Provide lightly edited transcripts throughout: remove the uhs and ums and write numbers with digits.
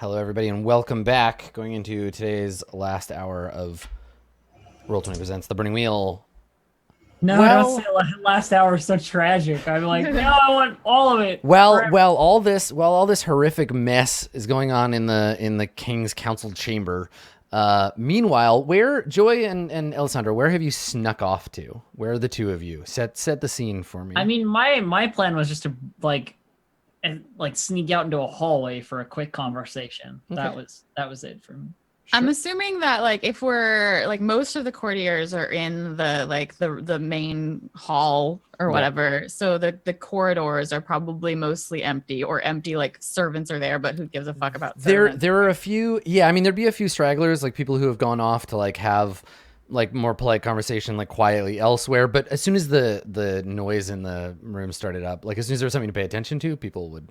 Hello, everybody, and welcome back. Going into today's last hour of Roll20 Presents The Burning Wheel. No, don't say last hour is so tragic. I'm like, no, I want all of it. Well, all this horrific mess is going on in the King's Council chamber. Meanwhile, where Joy and Alessandro, where have you snuck off to? Where are the two of you? Set the scene for me. I mean, my plan was just to like sneak out into a hallway for a quick conversation. Okay. That was it for me. Sure. I'm assuming that like if we're like most of the courtiers are in the main hall or whatever, so the corridors are probably mostly empty or empty, like servants are there, but who gives a fuck about servants? There are a few, yeah, I mean there'd be a few stragglers, like people who have gone off to like have like more polite conversation like quietly elsewhere, but as soon as the noise in the room started up, like as soon as there was something to pay attention to, people would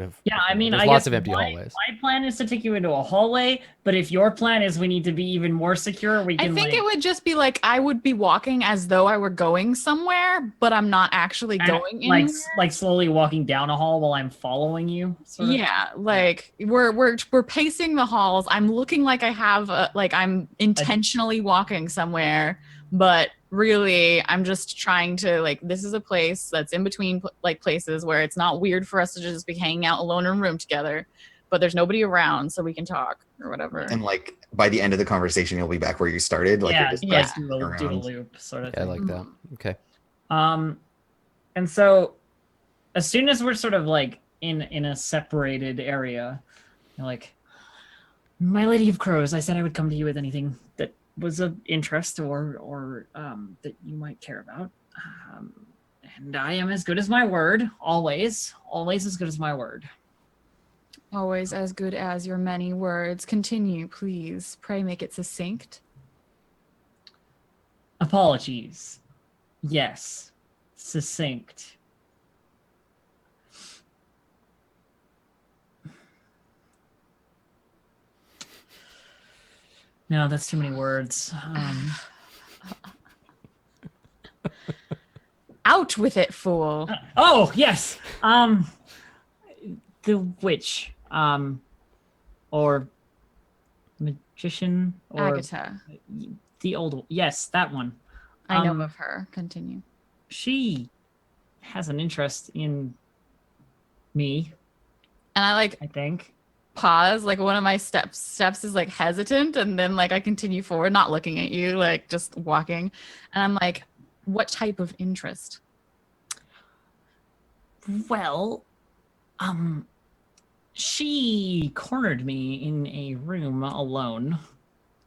have. Yeah, I mean, there's I lots guess of empty hallways. My plan is to take you into a hallway, but if your plan is we need to be even more secure, we can. I think it would just be like I would be walking as though I were going somewhere, but I'm not actually going anywhere. Like slowly walking down a hall while I'm following you. Sort of. Yeah, like we're pacing the halls. I'm looking like I have like I'm intentionally walking somewhere, but really I'm just trying to like, this is a place that's in between like places where it's not weird for us to just be hanging out alone in a room together, but there's nobody around so we can talk or whatever. And like by the end of the conversation you'll be back where you started, like yeah, you're just do a loop sort of thing. I like that. Okay. And so as soon as we're sort of like in a separated area, you're like, my Lady of Crows, I said I would come to you with anything that was of interest or that you might care about. And I am as good as my word, always as good as my word. Always as good as your many words. Continue, please. Pray make it succinct. Apologies. Yes. Succinct. No, that's too many words. Out with it, fool. Oh, yes. The witch, or magician, or Agatha. The old, yes, that one. I know of her. Continue. She has an interest in me. And I think pause, like one of my steps is like hesitant, and then like I continue forward, not looking at you, like just walking, and I'm like, what type of interest? Well, she cornered me in a room alone,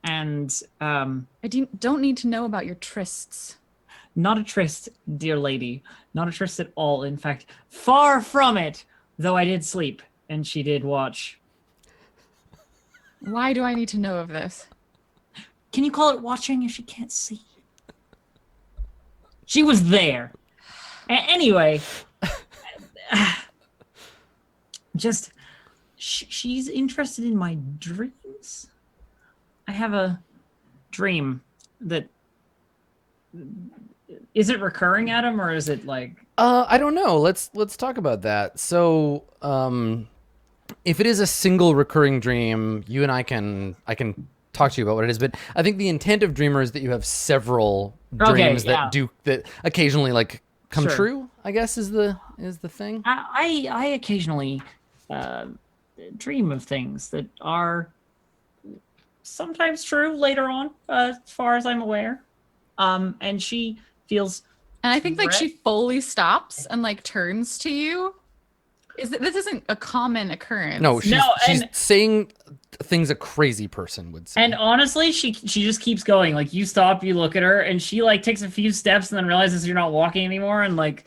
and I don't need to know about your trysts. Not a tryst, dear lady, not a tryst at all. In fact, far from it, though I did sleep and she did watch. Why do I need to know of this? Can you call it watching if she can't see? She was there. Anyway, just she's interested in my dreams. I have a dream that, is it recurring, Adam, or is it like? I don't know. Let's talk about that. So, if it is a single recurring dream, you and I can talk to you about what it is. But I think the intent of Dreamer is that you have several dreams that occasionally like come true, I guess is the thing. I occasionally dream of things that are sometimes true later on, as far as I'm aware. And she feels, and I think like she fully stops and like turns to you. This isn't a common occurrence. No, she's saying things a crazy person would say. And honestly, she just keeps going. Like, you stop, you look at her, and she like takes a few steps and then realizes you're not walking anymore and like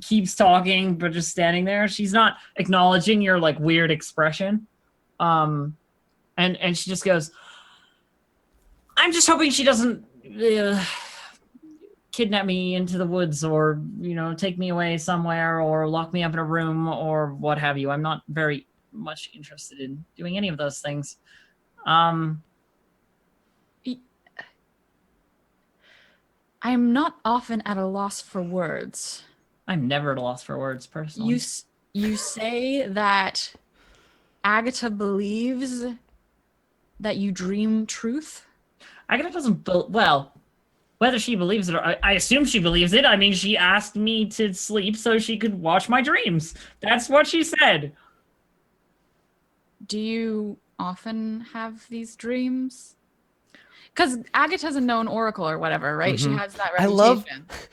keeps talking but just standing there. She's not acknowledging your like weird expression. And she just goes, I'm just hoping she doesn't kidnap me into the woods, or take me away somewhere, or lock me up in a room, or what have you. I'm not very much interested in doing any of those things. I'm not often at a loss for words. I'm never at a loss for words, personally. You say that Agatha believes that you dream truth. Agatha doesn't. Well, whether she believes it or I assume she believes it. I mean, she asked me to sleep so she could watch my dreams. That's what she said. Do you often have these dreams? Because Agatha's a known oracle or whatever, right? She has that I reputation. love-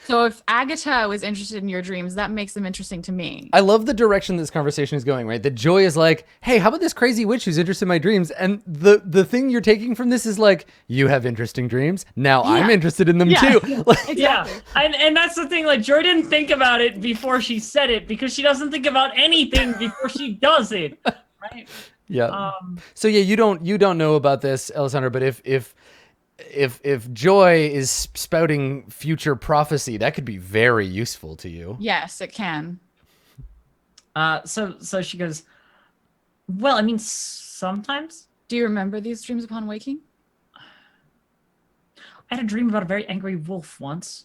So if Agatha was interested in your dreams, that makes them interesting to me. I love the direction this conversation is going, right? The Joy is like, hey, how about this crazy witch who's interested in my dreams? And the thing you're taking from this is like, you have interesting dreams. Now I'm interested in them too. Like, Yeah, and that's the thing. Like, Joy didn't think about it before she said it because she doesn't think about anything before she does it, right? yeah. So yeah, you don't know about this, Alessandra, but if Joy is spouting future prophecy, that could be very useful to you. Yes, it can. So she goes, well, I mean, sometimes Do you remember these dreams upon waking? I had a dream about a very angry wolf once,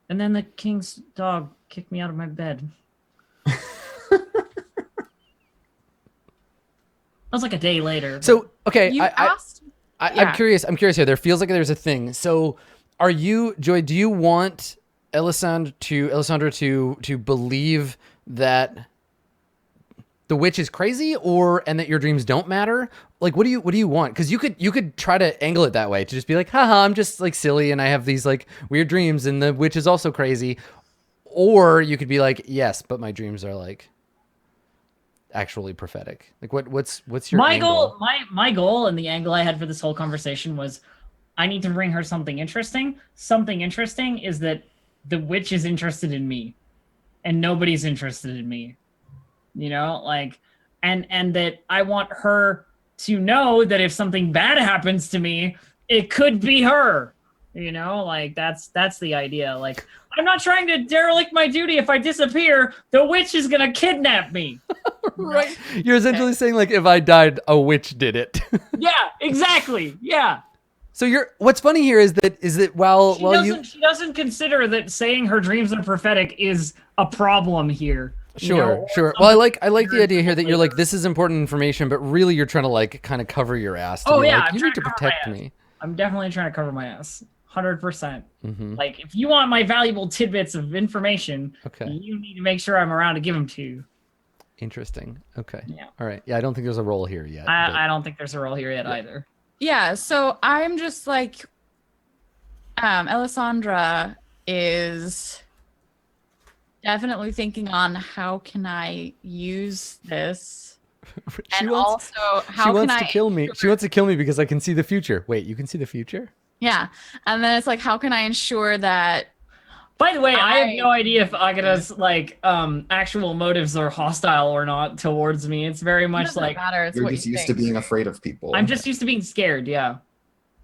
and then the king's dog kicked me out of my bed. That was like a day later. So okay, You asked. I'm curious here. There feels like there's a thing. So are you, Joy, do you want Alessandra to believe that the witch is crazy and that your dreams don't matter? Like, what do you want? Because you could try to angle it that way, to just be like, haha, I'm just like silly and I have these like weird dreams and the witch is also crazy. Or you could be like, yes, but my dreams are like actually prophetic. Like what's your angle? My goal and the angle I had for this whole conversation was I need to bring her something interesting. Something interesting is that the witch is interested in me and nobody's interested in me. You know, like and that I want her to know that if something bad happens to me, it could be her. You know, like that's the idea. Like, I'm not trying to derelict my duty. If I disappear, the witch is gonna kidnap me. Right. You're essentially saying like, if I died, a witch did it. Yeah, exactly. Yeah. So what's funny here is that She doesn't consider that saying her dreams are prophetic is a problem here. Sure. Well, I like the idea here that you're like, this is important information, but really you're trying to like kind of cover your ass. To be like, you need to protect me. I'm definitely trying to cover my ass. 100%. Like, if you want my valuable tidbits of information, you need to make sure I'm around to give them to you. Interesting. Okay. Yeah. All right. Yeah, I don't think there's a role here yet. I don't think there's a role here yet either. Yeah, so I'm just like, Alessandra is definitely thinking on how can I use this, She wants to kill me. She wants to kill me because I can see the future. Wait, you can see the future? Yeah, and then it's like, how can I ensure that? By the way, I have no idea if Agata's like actual motives are hostile or not towards me. It's very much like matter. It's You're what just you used think. to being afraid of people. I'm just used to being scared. Yeah.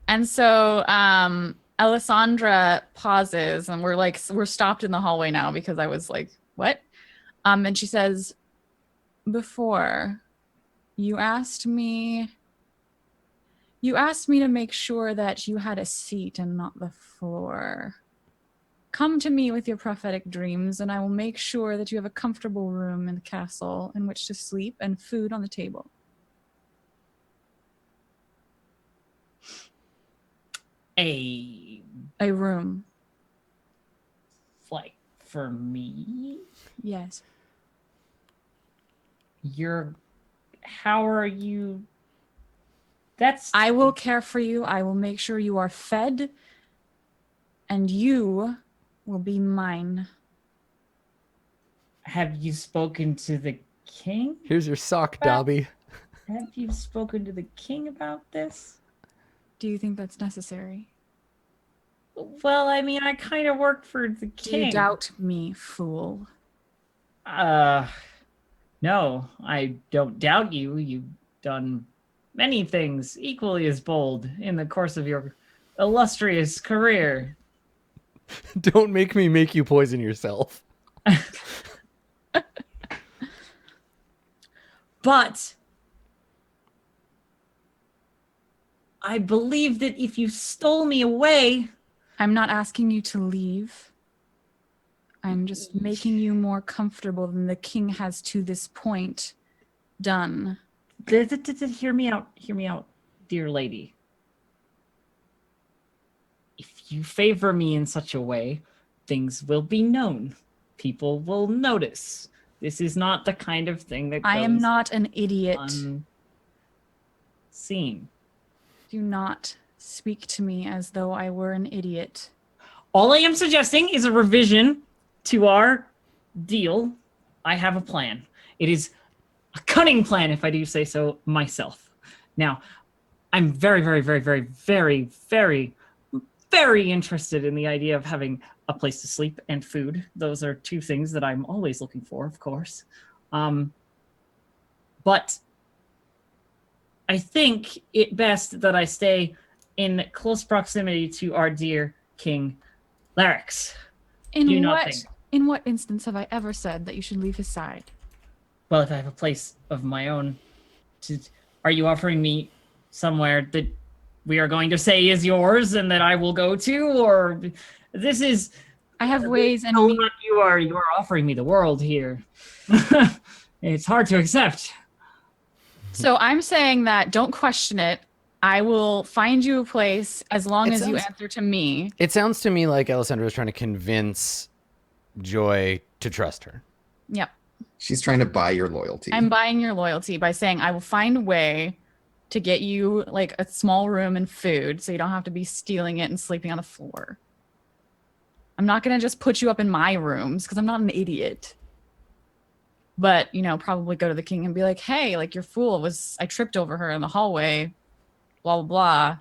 And so Alessandra pauses, and we're stopped in the hallway now because I was like, what? And she says, before you asked me to make sure that you had a seat and not the floor. Come to me with your prophetic dreams, and I will make sure that you have a comfortable room in the castle in which to sleep and food on the table. A room. Like, for me? Yes. How are you? I will care for you. I will make sure you are fed, and you will be mine. Have you spoken to the king? Here's your sock, Dobby. Have you spoken to the king about this? Do you think that's necessary? Well, I mean, I kind of work for the king. Do you doubt me, fool? No, I don't doubt you. You've done many things equally as bold in the course of your illustrious career. Don't make me make you poison yourself. But I believe that if you stole me away... I'm not asking you to leave. I'm just making you more comfortable than the king has to this point done. Hear me out. Hear me out, dear lady. If you favor me in such a way, things will be known. People will notice. This is not the kind of thing that I am goes not an idiot. unseen. Do not speak to me as though I were an idiot. All I am suggesting is a revision to our deal. I have a plan. It is a cunning plan, if I do say so myself. Now, I'm very, very, very, very, very, very, very interested in the idea of having a place to sleep and food. Those are two things that I'm always looking for, of course. But I think it best that I stay in close proximity to our dear King Larix. In what instance have I ever said that you should leave his side? Well, if I have a place of my own, are you offering me somewhere that we are going to say is yours and that I will go to, or this is? I have ways and means. You are offering me the world here. It's hard to accept. So I'm saying that don't question it. I will find you a place as long as you answer to me. It sounds to me like Alessandra is trying to convince Joy to trust her. Yep. She's trying to buy your loyalty. I'm buying your loyalty by saying I will find a way to get you like a small room and food so you don't have to be stealing it and sleeping on the floor. I'm not going to just put you up in my rooms because I'm not an idiot. But, you know, probably go to the king and be like, hey, like your fool I tripped over her in the hallway, blah, blah, blah.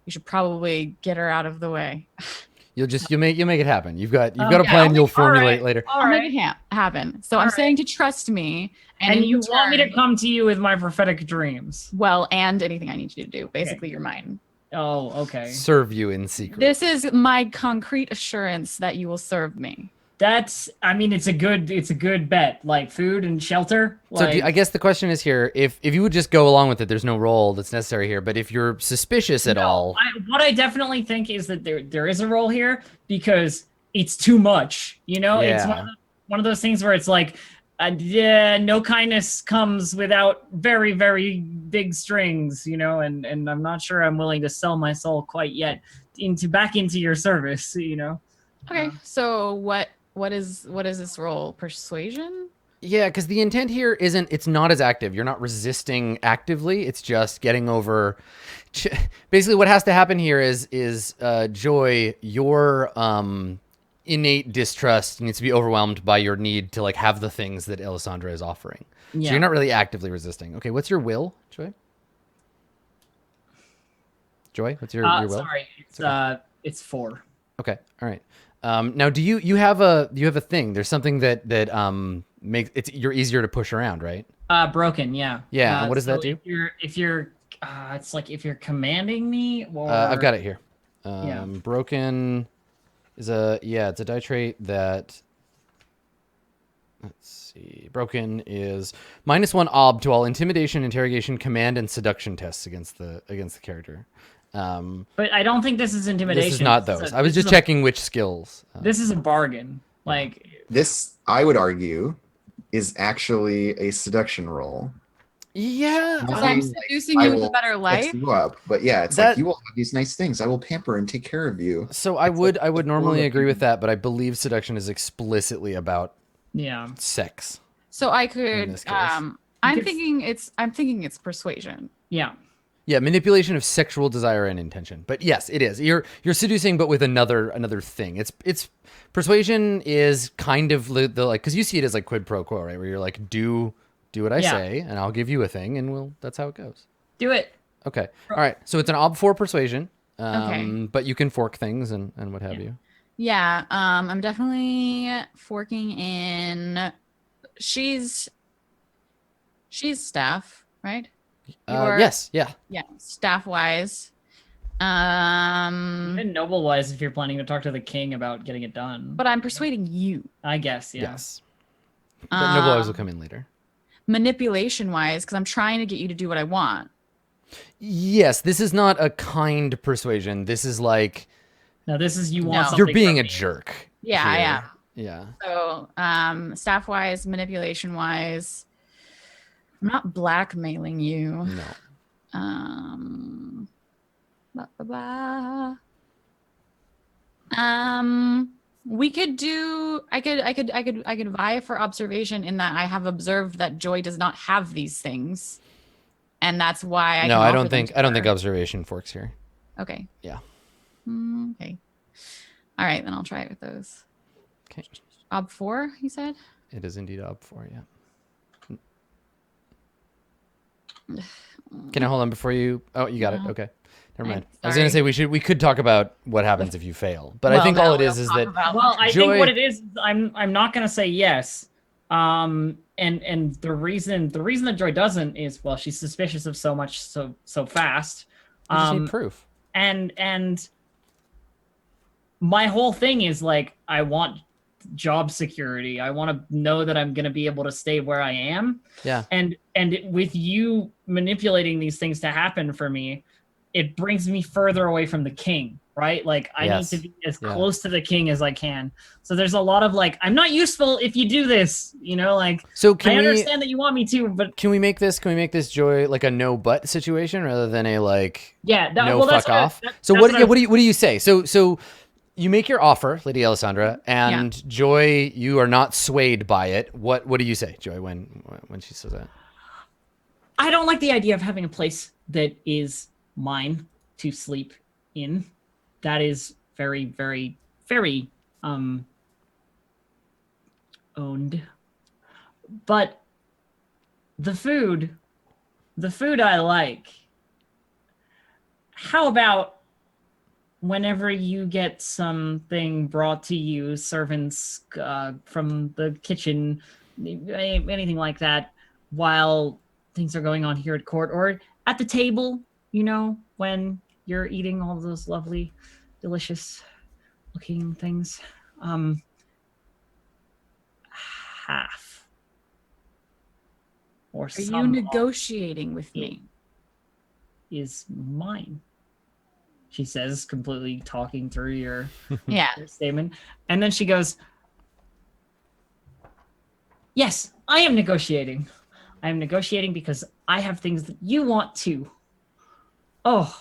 You should probably get her out of the way. You'll make it happen. You've got a plan you'll formulate later. I'll make it happen. So I'm saying to trust me. And you want me to come to you with my prophetic dreams. Well, and anything I need you to do. Basically, you're mine. Oh, okay. Serve you in secret. This is my concrete assurance that you will serve me. It's a good bet. Like food and shelter. So I guess the question is here, if you would just go along with it, there's no roll that's necessary here. But if you're suspicious at all, what I definitely think is that there is a roll here because it's too much. You know, yeah. It's one of those things where it's like, no kindness comes without very, very big strings. You know, and I'm not sure I'm willing to sell my soul quite yet back into your service. You know. Okay, so what is this roll? Persuasion? Yeah, because the intent here it's not as active. You're not resisting actively. It's just getting over. Basically, what has to happen here is Joy, your innate distrust needs to be overwhelmed by your need to like have the things that Alessandra is offering. Yeah. So you're not really actively resisting. Okay, what's your will, Joy? Joy, what's your will? Sorry, it's 4. Okay, all right. Now, do you have a thing? There's something that makes you're easier to push around, right? Broken, yeah. Yeah. And what does that do? If you're, it's like if you're commanding me, or I've got it here. Yeah. Broken is it's a die trait that. Let's see. Broken is -1 ob to all intimidation, interrogation, command, and seduction tests against the character. But I don't think this is intimidation. This is not those. I was just checking which skills. This is a bargain. Like this, I would argue, is actually a seduction roll. Yeah, I'm seducing you with a better life. Sex you up, but yeah, it's like you will have these nice things. I will pamper and take care of you. So I would normally agree with that, but I believe seduction is explicitly about sex. So I could. I'm thinking it's persuasion. Yeah. Yeah, manipulation of sexual desire and intention. But yes, it is. You're seducing, but with another thing. It's persuasion is kind of the like, because you see it as like quid pro quo, right? Where you're like, do what I say, and I'll give you a thing, and that's how it goes. Do it. Okay. All right. So it's an ob 4 persuasion. Okay. But you can fork things and what have you. Yeah. I'm definitely forking in. She's staff, right? Yes, yeah. Yeah, staff-wise. And noble-wise if you're planning to talk to the king about getting it done. But I'm persuading you. I guess, yeah. Yes. But noble-wise will come in later. Manipulation-wise, because I'm trying to get you to do what I want. Yes, this is not a kind persuasion. This is like... No, this is you want something. You're being a jerk. Yeah, here. I am. Yeah. So, staff-wise, manipulation-wise... I'm not blackmailing you. No. Ba, ba, ba. We could do. I could vie for observation in that I have observed that Joy does not have these things, and that's why I. No, can I offer don't them think to I don't her. think observation works here. Okay. Yeah. Okay. All right, then I'll try it with those. Okay. Ob 4, you said? It is indeed up for yeah. Can I hold on before you? Oh, you got it. No. Okay. Never mind. I'm I was gonna sorry. say we could talk about what happens if you fail, but I Well, think now all it we'll is talk that about- Well, I Joy- think what it is, I'm not gonna say yes. And the reason that Joy doesn't is, well, she's suspicious of so much so fast. you just need proof. And my whole thing is like, I want job security. I want to know that I'm going to be able to stay where I am. Yeah. And with you manipulating these things to happen for me, it brings me further away from the king, right? Like I Yes. need to be as Yeah. close to the king as I can. So there's a lot of like, I'm not useful if you do this, you know, like So I can we understand that you want me to, but can we make this Joy like a no but situation rather than a like yeah, no well, that's fuck what off? that- So that's what I- what do you say? So you make your offer, Lady Alessandra, and Joy, you are not swayed by it. What do you say, Joy, when she says that? I don't like the idea of having a place that is mine to sleep in. That is very, very, very owned. But the food I like. How about whenever you get something brought to you, servants from the kitchen, anything like that, while things are going on here at court or at the table, you know, when you're eating all those lovely, delicious looking things. Half. Or Are some you of negotiating with me? is mine. She says, completely talking through your Yeah. statement. And then she goes, yes, I am negotiating. I am negotiating because I have things that you want too. Oh,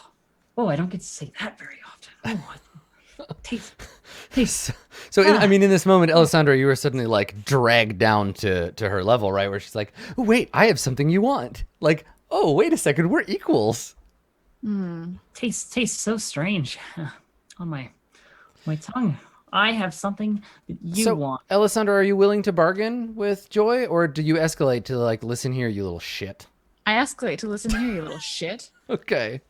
I don't get to say that very often. Oh, taste. So I mean, in this moment, Alessandra, you were suddenly like dragged down to her level, right? Where she's like, oh, wait, I have something you want. Like, oh, wait a second, we're equals. Tastes so strange on my tongue. I have something that you want. Alessandra, are you willing to bargain with Joy, or do you escalate to like, listen here, you little shit? I escalate to listen here, you little shit. Okay.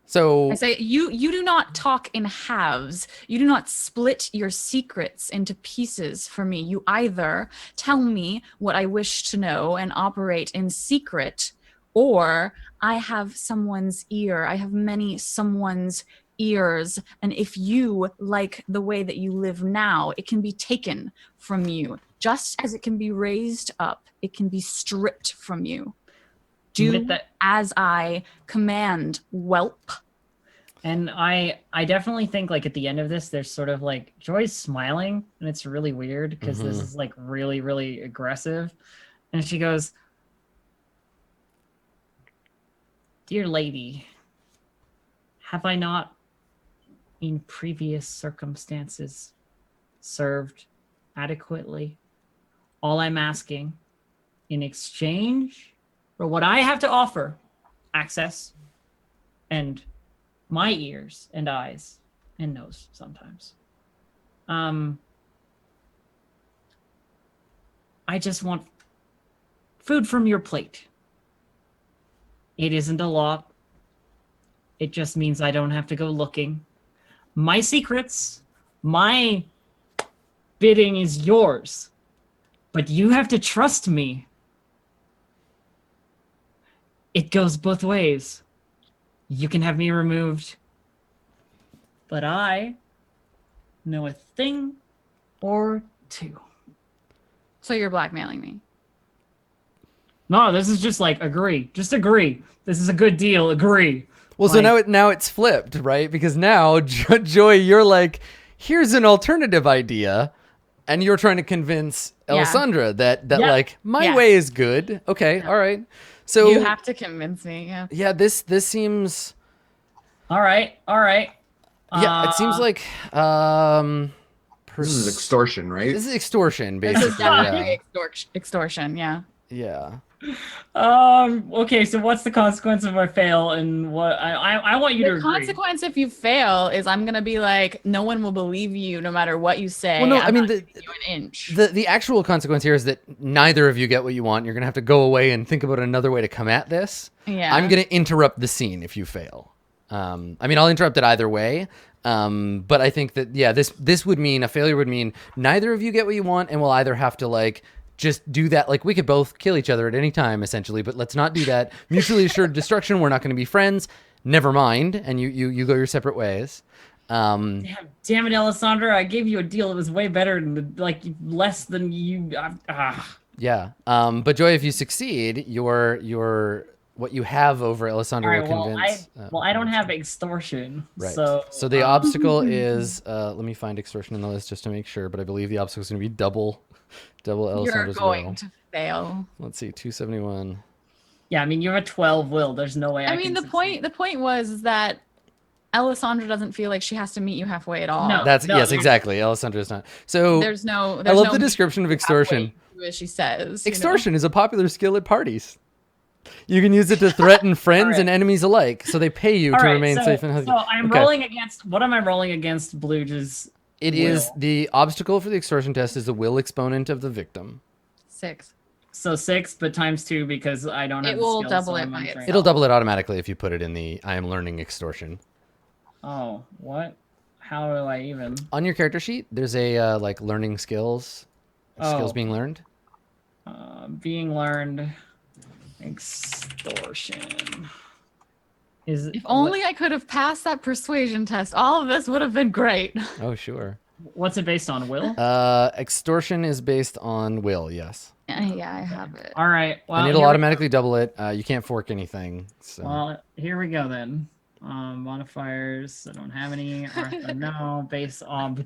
So I say, you do not talk in halves. You do not split your secrets into pieces for me. You either tell me what I wish to know and operate in secret, or I have someone's ear. I have many someone's ears. And if you like the way that you live now, it can be taken from you. Just as it can be raised up, it can be stripped from you. Do Admit that- as I command, whelp. And I definitely think like at the end of this, there's sort of like Joy's smiling, and it's really weird because this is like really, really aggressive. And she goes, dear lady, have I not in previous circumstances served adequately? All I'm asking in exchange for what I have to offer, access and my ears and eyes and nose sometimes. I just want food from your plate. It isn't a lot. It just means I don't have to go looking. My secrets, my bidding is yours. But you have to trust me. It goes both ways. You can have me removed, but I know a thing or two. So you're blackmailing me. No, this is just like agree. Just agree. This is a good deal. Agree. Well, so Like- now it's flipped, right? Because now, Joy, you're like, here's an alternative idea. And you're trying to convince Yeah. Alessandra that Yeah. like my Yes. way is good. Okay, Yeah. all right. So You have to convince me. Yeah. yeah, this seems All right. yeah, it seems like This is extortion, right? this is extortion This basically. is definitely Yeah. extortion. Yeah. Yeah. Okay, so what's the consequence if I fail, and what I want you to The agree. consequence if you fail is I'm gonna be like, no one will believe you no matter what you say. Well, no, I'm I mean, not the- giving you an inch. The actual consequence here is that neither of you get what you want. You're gonna have to go away and think about another way to come at this. Yeah. I'm gonna interrupt the scene if you fail. I mean, I'll interrupt it either way. But I think that this would mean a failure would mean neither of you get what you want, and we'll either have to like just do that. Like we could both kill each other at any time, essentially. But let's not do that. Mutually assured destruction. We're not going to be friends. Never mind. And you go your separate ways. Damn it, Alessandra! I gave you a deal that was way better than like less than you. Yeah. But Joy, if you succeed, your what you have over Alessandra All right. will Well, convince. I don't have extortion, Right. so the obstacle is let me find extortion in the list just to make sure, but I believe the obstacle is going to be double You're Alessandra's going will. to fail. Let's see, 271. yeah. I mean, you have a 12 will. There's no way. I can mean, the succeed. point was that Alessandra doesn't feel like she has to meet you halfway at all. No. That's yes, you're- exactly. Alessandra's not. So There's no. I love no the description of extortion. halfway, as she says. you know? Extortion is a popular skill at parties. You can use it to threaten friends Alright. and enemies alike, so they pay you All to right, remain so, safe and healthy. So I'm Okay. rolling against. What am I rolling against? Blue's. It is will. the obstacle for the extortion test is the will exponent of the victim. 6. So 6, but times 2 because I don't have. It the will skills, double so it I'm by untrained. itself. It'll double it automatically if you put it in the I am learning extortion. Oh, what? How do I even? On your character sheet, there's a like learning skills Oh. being learned. Being learned. Extortion. Is If only I could have passed that persuasion test, all of this would have been great. Oh, sure. What's it based on? Will? Extortion is based on will, yes. Yeah, I have it. All right. Well, And it'll here we- automatically double it. You can't fork anything. So Well, here we go then. Modifiers. I don't have any. Artha, no. Base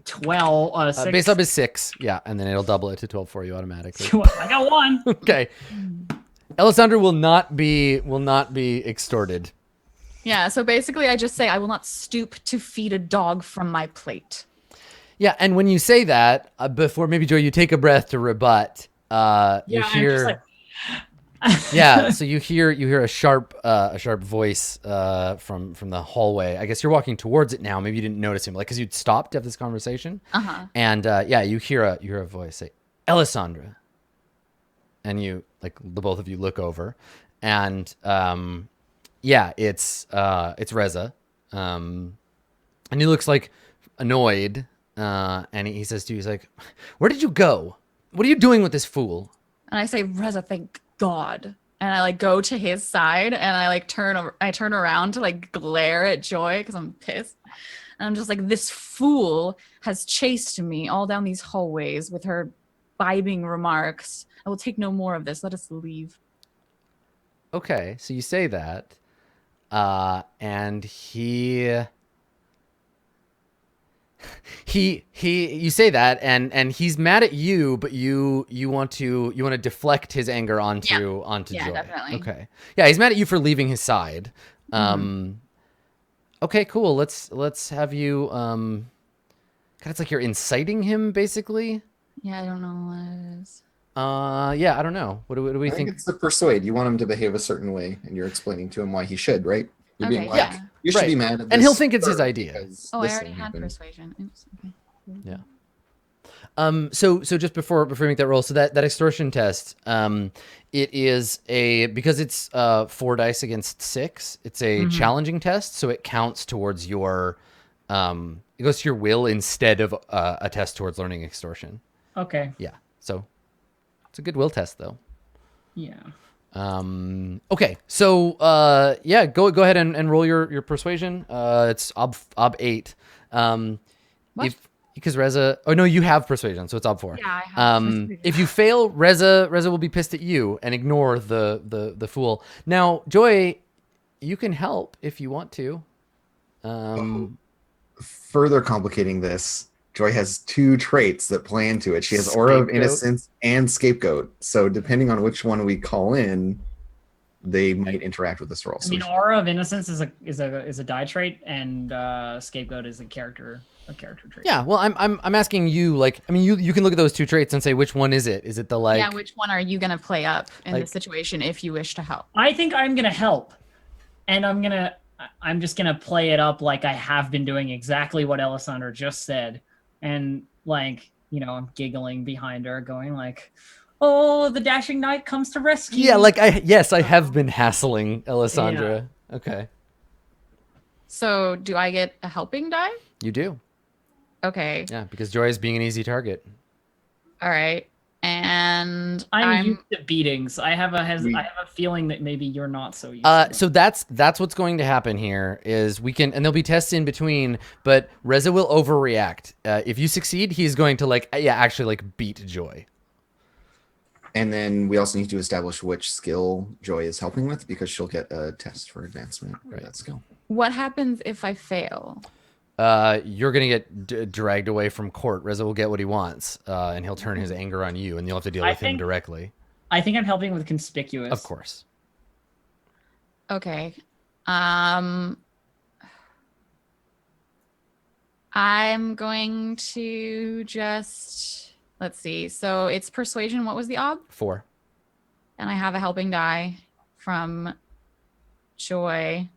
12. 6. base up is 6, yeah, and then it'll double it to 12 for you automatically. I got 1. Okay. Alessandra will not be extorted. Yeah, so basically I just say I will not stoop to feed a dog from my plate. Yeah, and when you say that, before maybe Joy, you take a breath to rebut. You Yeah, I'm hear, just like. yeah. So you hear a sharp voice from the hallway. I guess you're walking towards it now. Maybe you didn't notice him, like because you'd stopped to have this conversation. And yeah, you hear a voice say, "Alessandra," and you like the both of you look over, and yeah, it's Reza, and he looks like annoyed. And he says to you, he's like, "Where did you go? What are you doing with this fool?" And I say, Reza, thank God. And I like go to his side and I like turn around to like glare at Joy because I'm pissed. And I'm just like, this fool has chased me all down these hallways with her vibing remarks. I will take no more of this. Let us leave. Okay, so you say that, and you say that, and he's mad at you, but you want to deflect his anger onto Yeah, Joy. definitely. Okay, yeah, he's mad at you for leaving his side. Okay, cool. Let's have you. God, it's like you're inciting him, basically. Yeah, I don't know what it is. Yeah, I don't know. What do we I think think? it's the persuade. You want him to behave a certain way, and you're explaining to him why he should, right? You're being Okay, like, yeah. you should Right. be mad at this. And he'll think it's his bird idea. because Oh, I this already thing had happened." persuasion. Oops. Okay. Yeah. So just before we make that roll, so that extortion test, it is because it's 4 dice against 6. It's a challenging test, so it counts towards your it goes to your will instead of a test towards learning extortion. Okay. Yeah. So it's a good will test though. Yeah. Okay. So yeah, go ahead and roll your persuasion. It's ob 8. What? Because Reza, oh no, you have persuasion, so it's ob 4. Yeah, I have persuasion. If you fail, Reza will be pissed at you and ignore the fool. Now, Joy, you can help if you want to. Further complicating this, Joy has 2 traits that play into it. She has Aura of Scapegoat. Innocence and Scapegoat. So depending on which one we call in, they might interact with this roll. I mean, Aura of Innocence is a die trait, and Scapegoat is a character trait. Yeah, well, I'm asking you, like, I mean, you can look at those 2 traits and say, which one is it? Is it the, like... Yeah, which one are you going to play up in Like- this situation if you wish to help? I think I'm gonna help, and I'm just gonna play it up like I have been doing exactly what Alessandra just said, and like, you know, I'm giggling behind her, going like, "Oh, the dashing knight comes to rescue." Yeah, like, I have been hassling Alessandra. Okay. So do I get a helping die? You do. Okay. Yeah, because Joy is being an easy target. All right. And I'm used to beatings. I have a feeling that maybe you're not so used. to So that's what's going to happen here is we can, and there'll be tests in between, but Reza will overreact. If you succeed, he's going to actually like beat Joy. And then we also need to establish which skill Joy is helping with, because she'll get a test for advancement for that skill. what happens if I fail? You're gonna get dragged away from court. Reza will get what he wants, and he'll turn his anger on you, and you'll have to deal with him directly. I think I'm helping with conspicuous. Of course. Okay. I'm going to just, let's see. So it's persuasion. What was the ob? 4. And I have a helping die from Joy.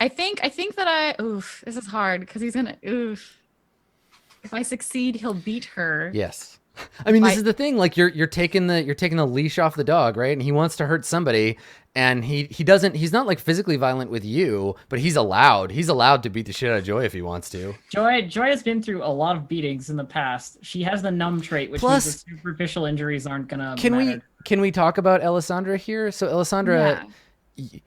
I think that oof, this is hard because he's gonna oof. If I succeed, he'll beat her. Yes. I mean, this Like- is the thing. Like you're taking the leash off the dog, right? And he wants to hurt somebody, and he's not like physically violent with you, but he's allowed to beat the shit out of Joy if he wants to. Joy has been through a lot of beatings in the past. She has the numb trait, which Plus- means the superficial injuries aren't gonna Can matter. we talk about Alessandra here? So Alessandra, Yeah.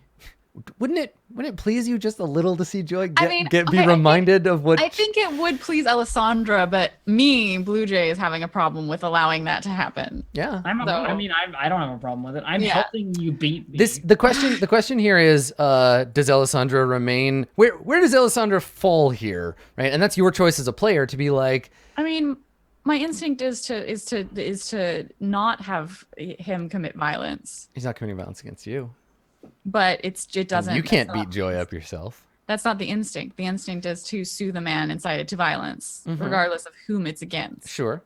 wouldn't it please you just a little to see Joy I mean, be okay, I reminded of what I think it would please Alessandra, but me, Blue Jay, is having a problem with allowing that to happen. yeah. I don't have a problem with it. I'm Yeah. helping you beat me. The question here is, does Alessandra remain? Where does Alessandra fall here, right? And that's your choice as a player to be like, I mean, my instinct is to not have him commit violence, he's not committing violence against you. but it doesn't. You can't that's not- beat Joy up yourself. That's not the instinct. The instinct is to soothe a man incited to violence, Mhm. regardless of whom it's against. Sure,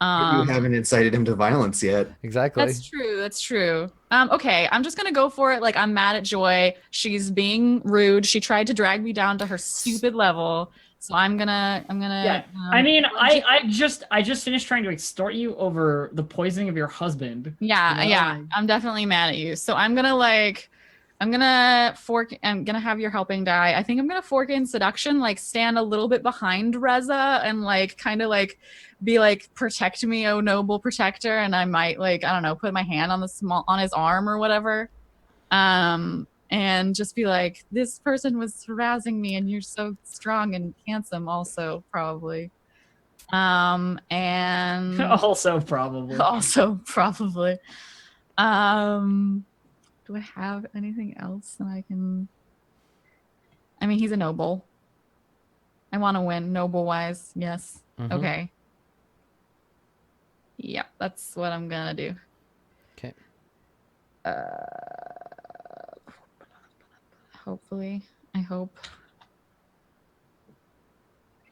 But you haven't incited him to violence yet. exactly. That's true. That's true. Okay, I'm just gonna go for it. Like, I'm mad at Joy. She's being rude. She tried to drag me down to her stupid level. So I'm gonna. Yeah, I mean, I just finished trying to extort you over the poisoning of your husband. Yeah, You know, yeah. like- I'm definitely mad at you. So I'm gonna have your helping die. I think I'm gonna fork in seduction, like stand a little bit behind Reza and like kind of like be like, protect me, oh noble protector, and I might like, I don't know, put my hand on on his arm or whatever. And just be like, this person was harassing me and you're so strong and handsome also, probably. And Also, probably. also probably. Do I have anything else that I can? I mean, he's a noble. I want to win noble wise. Yes. Mhm. Okay. Yep, that's what I'm gonna do. Okay. Hopefully, I hope.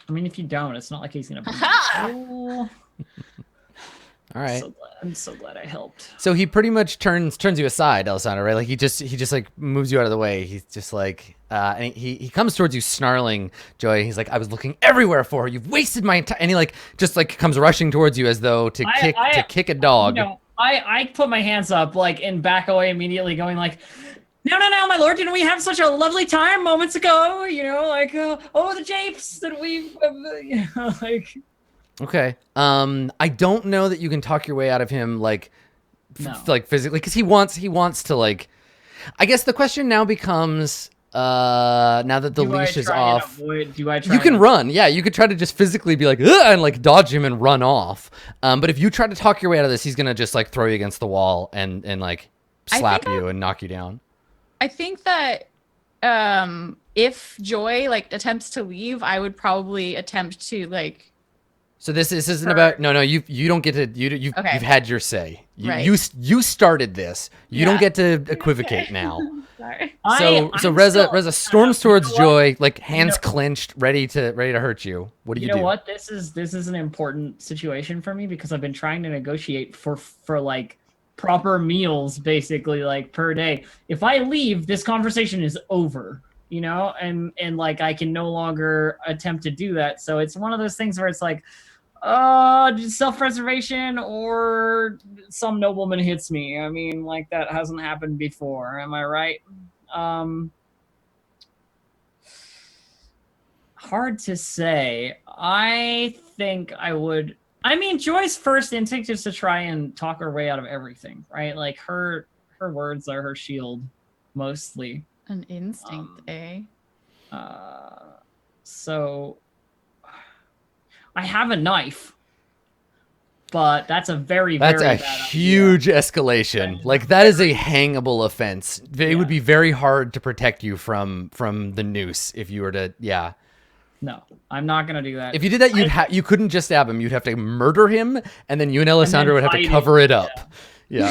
I mean, if you don't, it's not like he's gonna. Oh, All right. I'm so glad I helped. So he pretty much turns you aside, Alessandra, right? Like he just like moves you out of the way. He's just like, and he comes towards you snarling, Joy. He's like, I was looking everywhere for her. You've wasted my entire. And he like just like comes rushing towards you as though to kick a dog. No, I put my hands up like and back away immediately, going like, no, my lord, didn't we have such a lovely time moments ago? You know, like oh the japes that we, you know, like. Okay. I don't know that you can talk your way out of him like No. like physically, because he wants to like. I guess the question now becomes now that the leash is off. Do I try? You can run, yeah. You could try to just physically be like, ugh, and like dodge him and run off. But if you try to talk your way out of this, he's gonna just like throw you against the wall and like I slap think you and knock you down. I think that If Joy like attempts to leave, I would probably attempt to like. So this isn't about no you don't get to you've had your say. Right. You started this. You don't get to equivocate now. Sorry. So Reza storms towards Joy, like hands clenched, ready to hurt you. What do you do? You know what? This is an important situation for me because I've been trying to negotiate for like proper meals basically like per day. If I leave, this conversation is over, you know, and like I can no longer attempt to do that. So it's one of those things where it's like, self-preservation or some nobleman hits me. I mean, like that hasn't happened before. Am I right? Hard to say. I think I would. I mean, Joy's first instinct is to try and talk her way out of everything, right? Like her words are her shield, mostly. An instinct, eh? So I have a knife, but that's a very bad huge escalation. Like that is a hangable offense. It would be very hard to protect you from the noose if you were to No, I'm not gonna do that. If you did that, you couldn't just stab him. You'd have to murder him, and then you and Alessandra would have to cover it up. Yeah.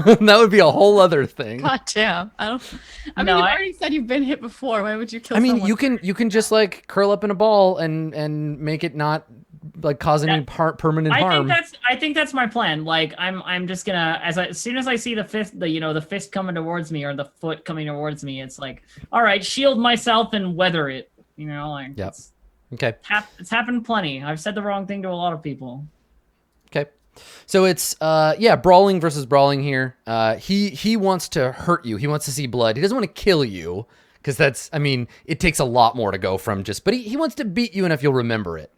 That would be a whole other thing. God damn. I mean, you've already said you've been hit before. Why would you kill someone? you can just like curl up in a ball and make it not like cause any permanent harm. I think that's my plan. Like I'm just gonna as soon as I see the fist coming towards me or the foot coming towards me, it's like, all right, shield myself and weather it. You know, like okay. It's happened plenty. I've said the wrong thing to a lot of people. Okay. So it's brawling versus brawling here. He wants to hurt you. He wants to see blood. He doesn't want to kill you because it takes a lot more to go from just, but he wants to beat you enough you'll remember it.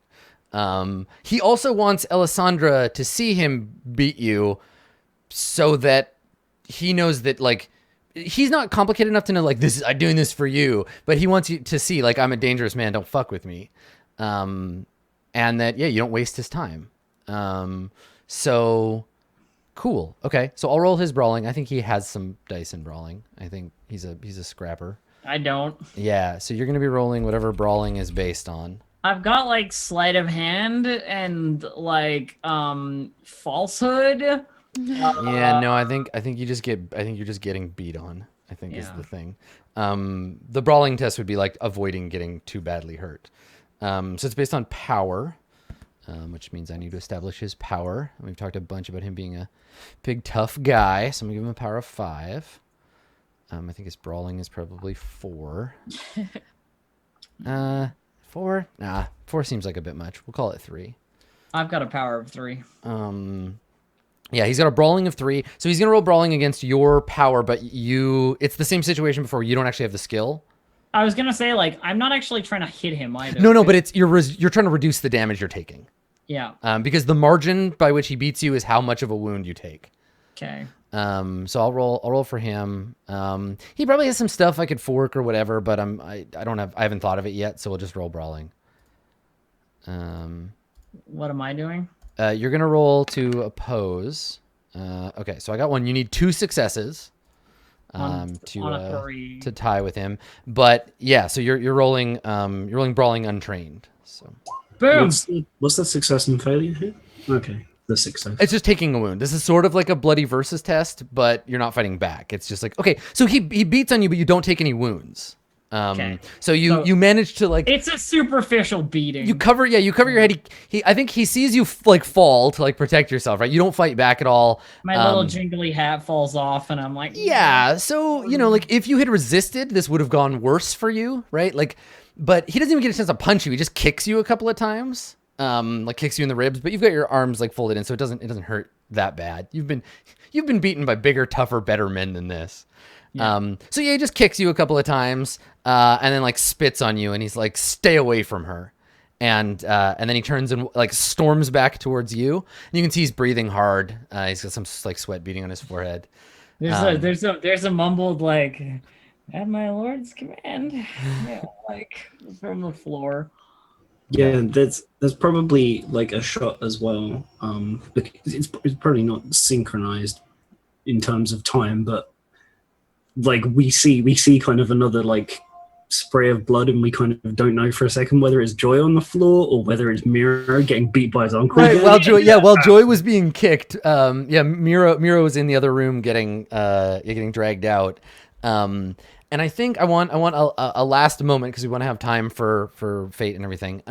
He also wants Alessandra to see him beat you so that he knows that like he's not complicated enough to know like I'm doing this for you, but he wants you to see like I'm a dangerous man, don't fuck with me. And that you don't waste his time. So cool. Okay. So I'll roll his brawling. I think he has some dice in brawling. I think he's a scrapper. I don't. Yeah, so you're going to be rolling whatever brawling is based on. I've got like sleight of hand and like falsehood. I think you're just getting beat on. I think is the thing. The brawling test would be like avoiding getting too badly hurt. So it's based on power, which means I need to establish his power. And we've talked a bunch about him being a big tough guy, so I'm gonna give him a power of 5. I think his brawling is probably 4. 4? Nah, 4 seems like a bit much. We'll call it 3. I've got a power of 3. Yeah, he's got a brawling of 3. So he's going to roll brawling against your power, but it's the same situation before. You don't actually have the skill. I was going to say, like, I'm not actually trying to hit him either. No, but you're trying to reduce the damage you're taking. Yeah. Because the margin by which he beats you is how much of a wound you take. Okay. So I'll roll for him. He probably has some stuff I could fork or whatever, but I haven't thought of it yet, so we'll just roll brawling. What am I doing? You're gonna roll to oppose. Okay, so I got 1. You need 2 successes to tie with him. But yeah, so you're rolling brawling untrained. So boom. What's the success and failure here? Okay. The success. It's just taking a wound. This is sort of like a bloody versus test, but you're not fighting back. It's just like, okay, so he beats on you, but you don't take any wounds. Okay. So you manage to like. It's a superficial beating. You cover your head. I think he sees you like fall to like protect yourself, right? You don't fight back at all. My little jingly hat falls off, and I'm like, yeah. So like if you had resisted, this would have gone worse for you, right? Like, but he doesn't even get a chance to punch you. He just kicks you a couple of times. Like kicks you in the ribs, but you've got your arms like folded in, so it doesn't hurt that bad. You've been beaten by bigger, tougher, better men than this. Yeah. So he just kicks you a couple of times, and then like spits on you, and he's like, "Stay away from her," and then he turns and like storms back towards you. And you can see he's breathing hard. He's got some like sweat beading on his forehead. There's a mumbled like, "At my lord's command," like from the floor. Yeah, there's probably like a shot as well. It's probably not synchronized in terms of time, but like we see kind of another like spray of blood, and we kind of don't know for a second whether it's Joy on the floor or whether it's Miro getting beat by his uncle. Right. While Joy was being kicked, Miro was in the other room getting dragged out. And I think I want a last moment because we want to have time for fate and everything.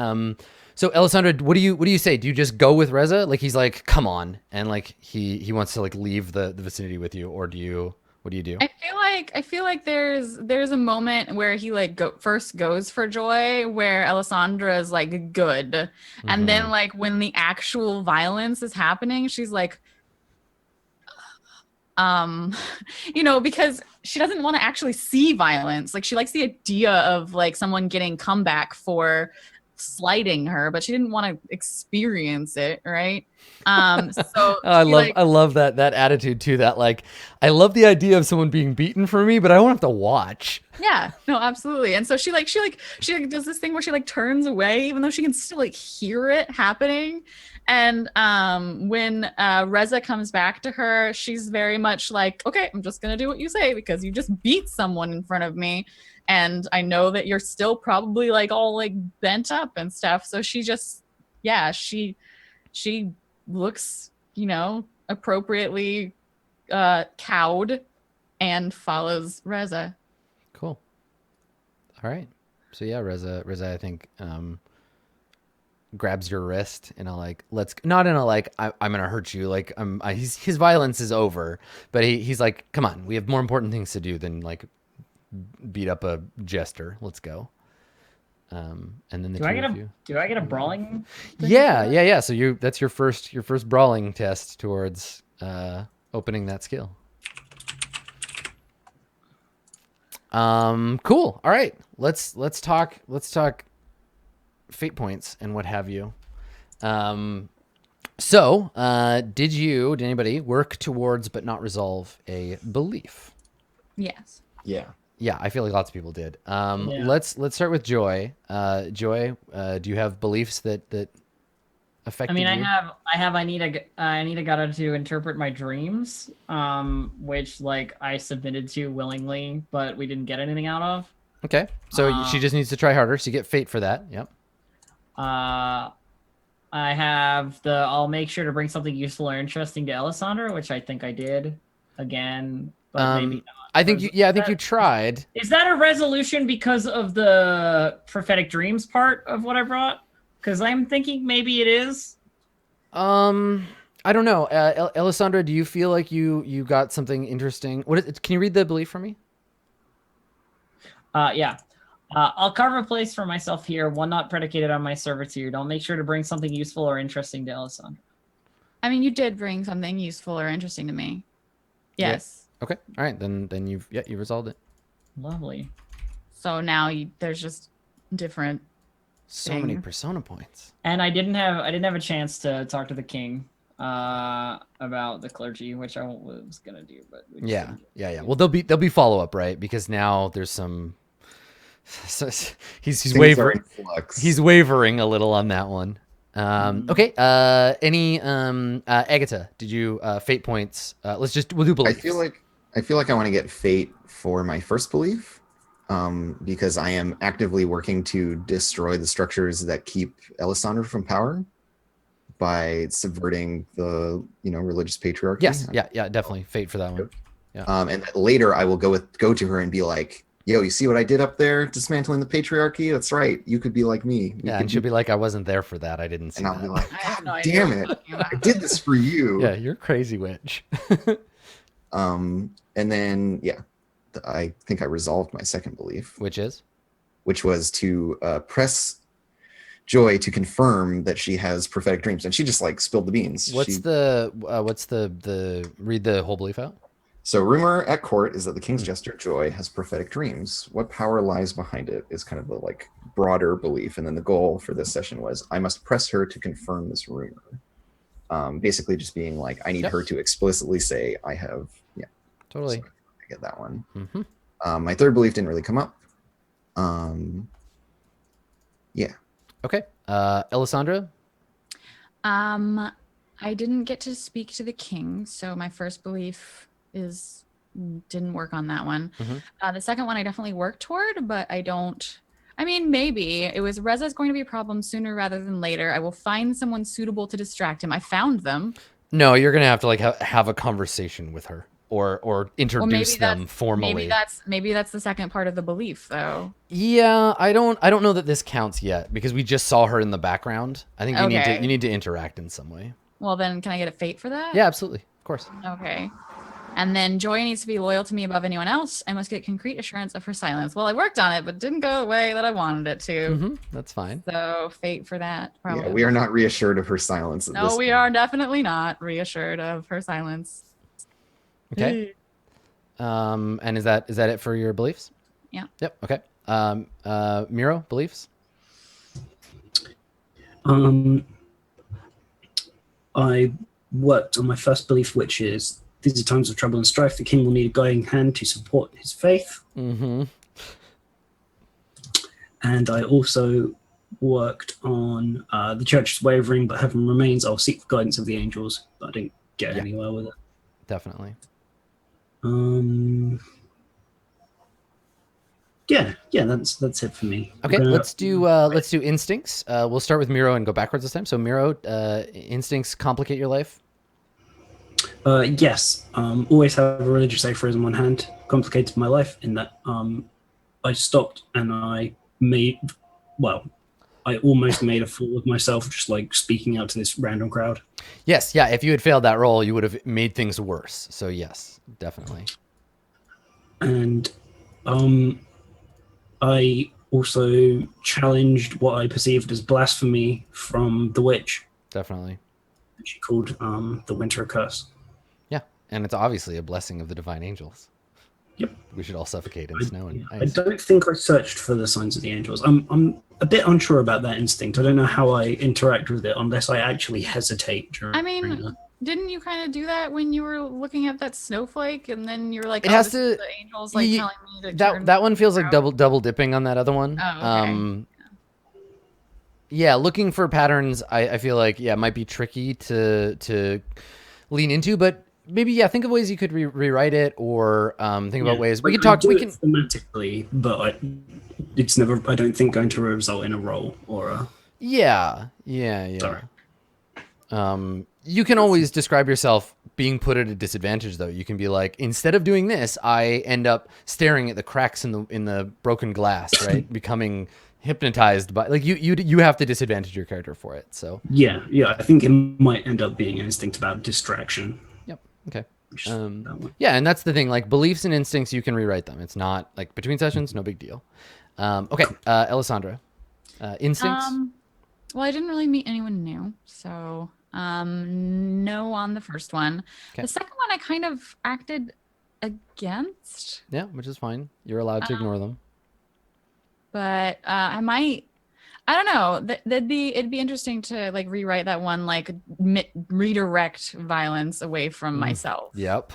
So Alessandra, what do you say? Do you just go with Reza? Like he's like, come on, and like he wants to like leave the vicinity with you, or what do you do? I feel like there's a moment where he like first goes for Joy, where Alessandra is like good, and then like when the actual violence is happening, she's like, because she doesn't want to actually see violence. Like she likes the idea of like someone getting comeback for slighting her, but she didn't want to experience it, right? So I love that attitude too. That like I love the idea of someone being beaten for me, but I don't have to watch. Yeah, no, absolutely. And so she does this thing where she like turns away, even though she can still like hear it happening. And when Reza comes back to her, she's very much like, okay, I'm just gonna do what you say because you just beat someone in front of me. And I know that you're still probably like all like bent up and stuff. So she just, she looks, appropriately cowed and follows Reza. Cool. All right. So yeah, Reza, I think grabs your wrist in a like, not in a like, I'm gonna hurt you. Like his violence is over, but he's like, come on, we have more important things to do than like beat up a jester. Let's go. And then do I get a brawling thing? Yeah. So that's your first brawling test towards opening that skill. Cool. All right. Let's talk fate points and what have you. So did anybody work towards but not resolve a belief? Yes. Yeah, I feel like lots of people did. Let's start with Joy. Joy, do you have beliefs that affected you? I need a god to interpret my dreams, which like I submitted to willingly, but we didn't get anything out of. Okay, so she just needs to try harder. So you get fate for that. Yep. I have I'll make sure to bring something useful or interesting to Alessandra, which I think I did again, but maybe not. I think you tried. Is that a resolution because of the prophetic dreams part of what I brought? Because I'm thinking maybe it is. I don't know. Alessandra, do you feel like you got something interesting? Can you read the belief for me? Yeah. I'll carve a place for myself here, one not predicated on my servitude. I'll make sure to bring something useful or interesting to Alessandra. I mean, you did bring something useful or interesting to me. Yes. Yeah. Okay. All right. Then you resolved it. Lovely. So now there's just different. So many persona points. And I didn't have a chance to talk to the king about the clergy, which I was gonna do, but yeah. Well, there'll be follow up, right? Because now there's some. So he's wavering. He's wavering a little on that one. Okay. Any Agatha? Did you fate points? We'll do beliefs. I feel like I want to get fate for my first belief, because I am actively working to destroy the structures that keep Alessandra from power by subverting the religious patriarchy. Yes. Yeah. Definitely fate for that one. Yeah. And later I will go to her and be like, yo, you see what I did up there dismantling the patriarchy? That's right. You could be like me. And she'll be like, I wasn't there for that. I didn't see that. And I'll be like, God damn it. I did this for you. Yeah, you're a crazy witch. And then, I think I resolved my second belief. Which was to press Joy to confirm that she has prophetic dreams. And she just like spilled the beans. What's the read the whole belief out? So rumor at court is that the king's jester Joy has prophetic dreams. What power lies behind it is kind of the like broader belief. And then the goal for this session was I must press her to confirm this rumor. Basically just being like, I need her to explicitly say I have, Totally. So I get that one. Mm-hmm. My third belief didn't really come up. Okay. Alessandra? I didn't get to speak to the king, so my first belief is didn't work on that one. Mhm. The second one I definitely worked toward, but I don't. I mean, maybe it was Reza's going to be a problem sooner rather than later. I will find someone suitable to distract him. I found them. No, you're gonna have to like have a conversation with her or Well, introduce them formally. maybe that's the second part of the belief, though. Yeah, I don't know that this counts yet because we just saw her in the background. I think Okay. you need to interact in some way. Well, then can I get a fate for that? Yeah, absolutely, of course. Okay. And then Joy needs to be loyal to me above anyone else. I must get concrete assurance of her silence. Well, I worked on it, but it didn't go the way that I wanted it to. That's fine. So fate for that. Probably. Yeah, we are not reassured of her silence. At No, this we point. are definitely not reassured of her silence. Okay. And is that it for your beliefs? Yeah. Yep. Okay. Miro, beliefs? I worked on my first belief, which is these are times of trouble and strife. The king will need a guiding hand to support his faith. Mm-hmm. And I also worked on the church is wavering, but heaven remains. I'll seek the guidance of the angels, but I didn't get anywhere with it. Definitely. Yeah, that's it for me. Okay, let's do instincts. We'll start with Miro and go backwards this time. So Miro, instincts complicate your life. Yes. Always have a religious aphorism on hand. Complicated my life in that I stopped and I almost made a fool of myself just like speaking out to this random crowd. Yes, yeah. If you had failed that roll, you would have made things worse. So yes, definitely. And I also challenged what I perceived as blasphemy from the witch. Definitely. She called the winter a curse. Yeah, and it's obviously a blessing of the divine angels. Yep. We should all suffocate in snow and I ice. don't think I searched for the signs of the angels. I'm a bit unsure about that instinct. I don't know how I interact with it unless I actually hesitate during I mean, that. didn't you kind of do that when you were looking at that snowflake, and then you were like, It has this is to- the angels like Ye- telling me to turn That one feels like around. double dipping on that other one. Oh, okay. Yeah, looking for patterns, I feel like might be tricky to lean into, but maybe think of ways you could rewrite it or think about ways we Like, can talk. I do We it can. thematically, but it's never. I don't think going to result in a roll or a. Yeah. Sorry. You can always describe yourself being put at a disadvantage, though. You can be like, instead of doing this, I end up staring at the cracks in the broken glass, right? Becoming hypnotized by you have to disadvantage your character for it. So Yeah. I think it might end up being an instinct about distraction. yep. Okay. Which is that one. Yeah, and that's the thing. Like beliefs and instincts, you can rewrite them. It's not like between sessions, no big deal. Okay, Alessandra, instincts. Well, I didn't really meet anyone new, so no on the first one. Okay. The second one I kind of acted against, Yeah, which is fine. You're allowed to ignore them. but I don't know. It'd be interesting to like rewrite that one, like redirect violence away from myself. Yep.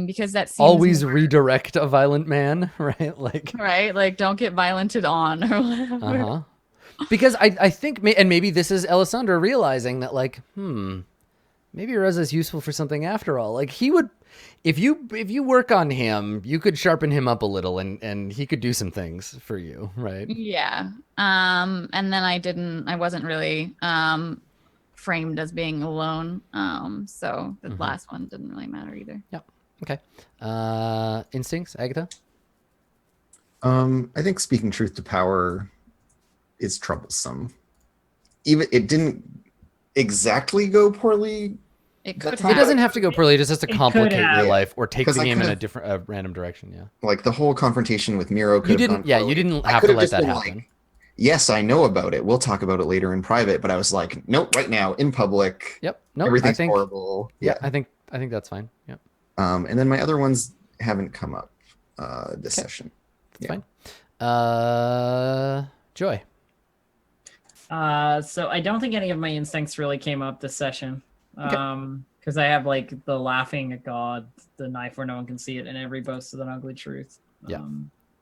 Because that seems Always more- redirect a violent man, right? Like, right, like don't get violented on or whatever. uh-huh. Because I think, and maybe this is Alessandra realizing that, like, maybe Reza is useful for something after all. Like he would, if you work on him, you could sharpen him up a little, and he could do some things for you, right? Yeah. And then I wasn't really framed as being alone. So the last one didn't really matter either. Yep. Okay. Instincts, Agatha. I think speaking truth to power is troublesome. Even it didn't exactly go poorly. It could That's It have. doesn't have to go poorly. It just has to It could complicate your have. life or take 'Cause the I game in a could've- different, random direction. Yeah. Like the whole confrontation with Miro could You have didn't. gone Yeah, poorly. you didn't I have to could've let just that been happen. like, yes, I know about it. We'll talk about it later in private. But I was like, nope, right now in public. Yep. No, Everything's I think. horrible. Yeah, I think that's fine. Yeah, And then my other ones haven't come up this Okay. session. that's Yeah. fine. Joy. So I don't think any of my instincts really came up this session. Because I have like the laughing at God, the knife where no one can see it, and every boast of an ugly truth. Yeah.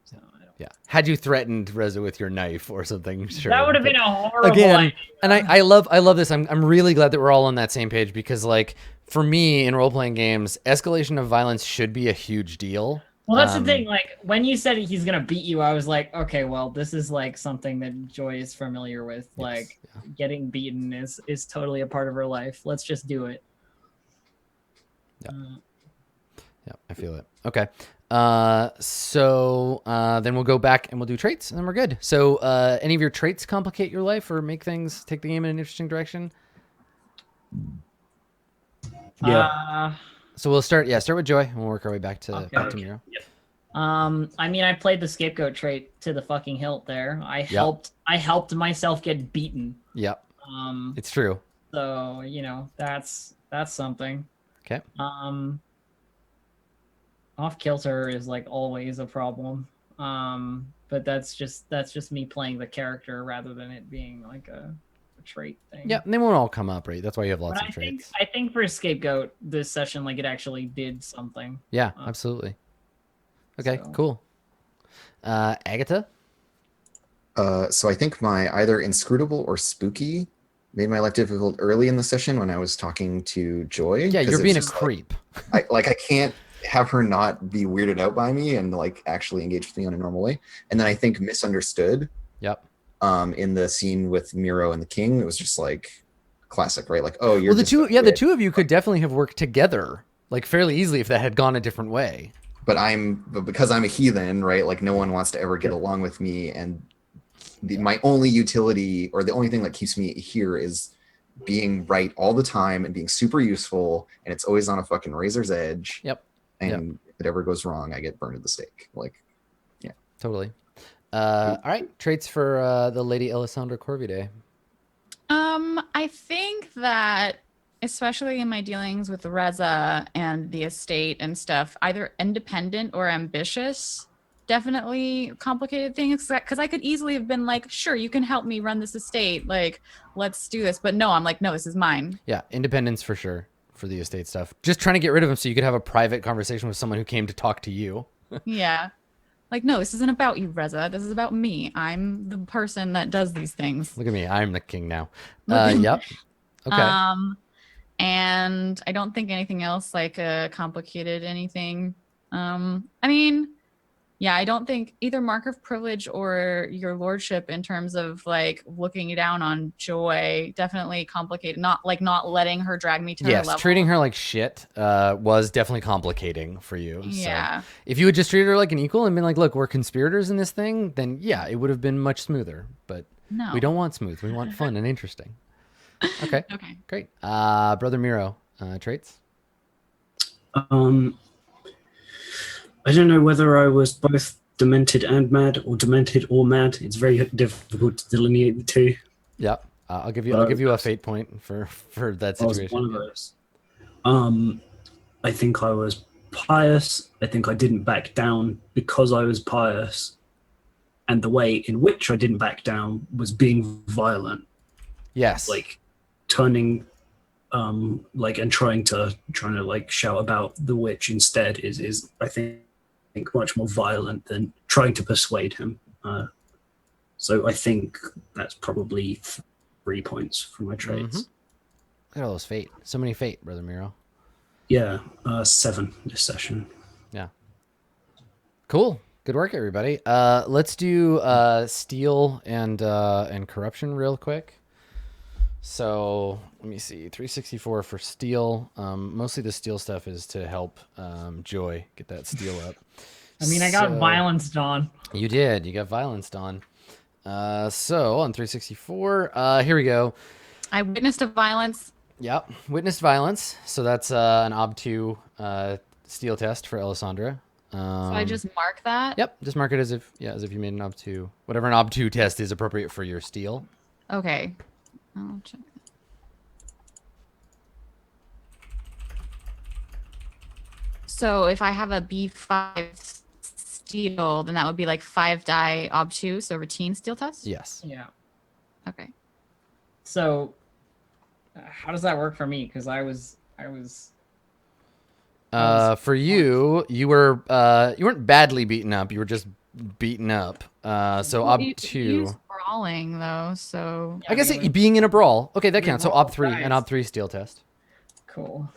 So I don't. Yeah. Had you threatened Reza with your knife or something, sure. That would have but- been a horrible again, idea. and I love this. I'm really glad that we're all on that same page because like for me in role-playing games, escalation of violence should be a huge deal. Well, that's the thing. Like when you said he's gonna beat you, I was like, okay, well, this is like something that Joy is familiar with. Like getting beaten is totally a part of her life. Let's just do it. Yeah. Yeah, I feel it. Okay. So then we'll go back and we'll do traits, and then we're good. So any of your traits complicate your life or make things take the game in an interesting direction? Yeah. So we'll start with Joy, and we'll work our way back to Miro. Yep. I mean, I played the scapegoat trait to the fucking hilt there. I helped myself get beaten. Yep. It's true. So, you know, that's something. Okay. Off kilter is like always a problem. But that's just me playing the character rather than it being like a trait thing. Yeah, and they won't all come up, right? That's why you have lots of traits. I think for scapegoat this session, like it actually did something. Yeah, absolutely. Okay, cool. Agatha? So I think my either inscrutable or spooky made my life difficult early in the session when I was talking to Joy. Yeah, you're being a creep. I can't have her not be weirded out by me and like actually engage with me in a normal way. And then I think misunderstood. Yep. In the scene with Miro and the king, it was just like classic, right? Like, oh, you're the two of you could definitely have worked together like fairly easily if that had gone a different way. But because I'm a heathen, right? Like no one wants to ever get along with me, and my only utility or the only thing that keeps me here is being right all the time and being super useful, and it's always on a fucking razor's edge. Yep. And if it ever goes wrong, I get burned at the stake. Like, yeah. Totally. All right, traits for the Lady Alessandra Corvide. I think that especially in my dealings with Reza and the estate and stuff, either independent or ambitious definitely complicated things, because I could easily have been like, sure, you can help me run this estate, like let's do this, but no, I'm like, no, this is mine. Yeah, independence for sure for the estate stuff. Just trying to get rid of him so you could have a private conversation with someone who came to talk to you. Yeah. Like, no, this isn't about you, Reza. This is about me. I'm the person that does these things. Look at me. I'm the king now. Yep. Okay. And I don't think anything else like complicated anything. I mean, yeah, I don't think either mark of privilege or your lordship in terms of like looking down on Joy definitely complicated. Not letting her drag me to her level. Yes, treating her like shit was definitely complicating for you. Yeah. So if you had just treated her like an equal and been like, look, we're conspirators in this thing, then yeah, it would have been much smoother. But no, we don't want smooth. We want fun and interesting. Okay. Okay. Great. Brother Miro, traits? I don't know whether I was both demented and mad, or demented or mad. It's very difficult to delineate the two. Yeah, I'll give you a fate point for that situation. I was one of those. I think I was pious. I think I didn't back down because I was pious, and the way in which I didn't back down was being violent. Yes, like turning, like and trying to like shout about the witch instead is I think much more violent than trying to persuade him. So I think that's probably 3 points for my traits. Look at all those fate. So many fate, Brother Miro. Yeah, 7 this session. Yeah. Cool. Good work, everybody. Let's do steal and corruption real quick. So let me see. 364 for steal. Mostly the steal stuff is to help Joy get that steal up. I mean, I got violenced on. You did. You got violenced on. So on 364, here we go. I witnessed a violence. Yep, witnessed violence. So that's an ob2 steal test for Alessandra. So I just mark that. Yep, just mark it as if you made an ob2. Whatever an ob2 test is appropriate for your steal. Okay. I'll check. So if I have a B5 steal, then that would be like 5 die ob2, so routine steal test? Yes. Yeah. Okay. So how does that work for me? Because I was for you weren't badly beaten up. You were just beaten up. So well, ob2. You use brawling though, so I guess being in a brawl. Okay, that counts. So ob3, an ob3 steal test. Cool.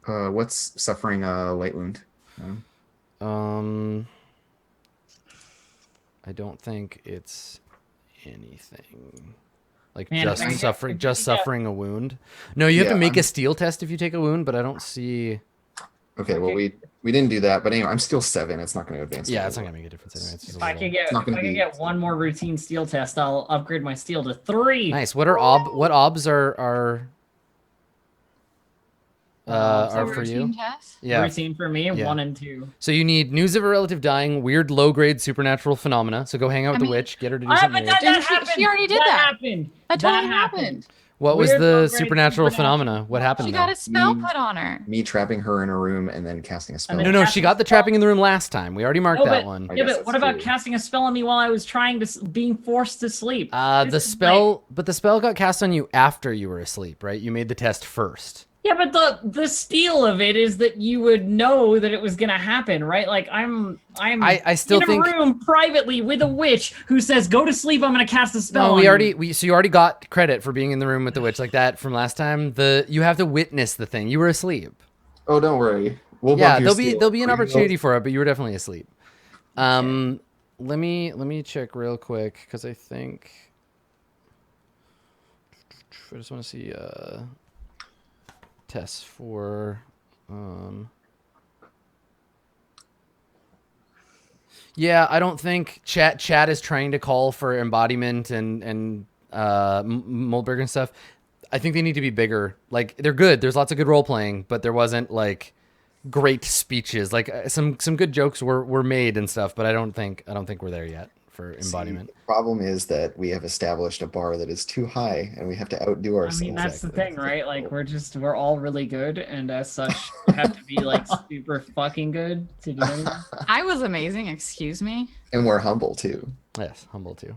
What's suffering a light wound? I don't think it's anything. Like Man, if I get- suffering, if just you get- suffering a wound. No, you have to Yeah, make a steel test if you take a wound, but I don't see. Okay, well we didn't do that, but anyway, I'm still 7. It's not going to advance. Yeah, me it's not anymore. gonna make a difference anyway. It's just If a I little... could get, not if gonna I could be- get one more routine steel test, I'll upgrade my steel to 3. Nice. What are what obs are So for you? routine test? Yeah. Routine for me, Yeah. 1 and 2. So you need news of a relative dying, weird low-grade supernatural phenomena. So go hang out with I the mean- witch, get her to do Ah, something but weird. that Didn't she- happened. she already did that. happened. That totally happened. What was Weird the low-grade supernatural supernatural. phenomena? What happened She though? got a spell Me- put on her. Me trapping her in a room and then casting a spell. And No, then no, she got the trapping in the room last time. We already marked No, that but- one. I Yeah, guess but what that's about true. casting a spell on me while I was trying to being forced to sleep? The This is spell, but the spell got cast on you after you were asleep, right? You made the test first. Yeah, but the steal of it is that you would know that it was gonna happen, right? Like I still in think- a room privately with a witch who says, "Go to sleep. I'm gonna cast a spell." No, on you." so you already got credit for being in the room with the witch like that from last time. You have to witness the thing. You were asleep. Oh, don't worry. We'll Yeah, bump your there'll steel. be an opportunity for it, but you were definitely asleep. Let me check real quick because I think I just want to see tests for yeah, I don't think chat is trying to call for embodiment and Moldberg and stuff. I think they need to be bigger. Like they're good. There's lots of good role playing, but there wasn't like great speeches. Like some good jokes were made and stuff, but I don't think we're there yet for embodiment. See, the problem is that we have established a bar that is too high, and we have to outdo I ourselves. mean, that's the Exactly. thing, right? Like we're all really good, and as such, have to be like super fucking good to do anything. I was amazing, excuse me. And we're humble too. Yes, humble too.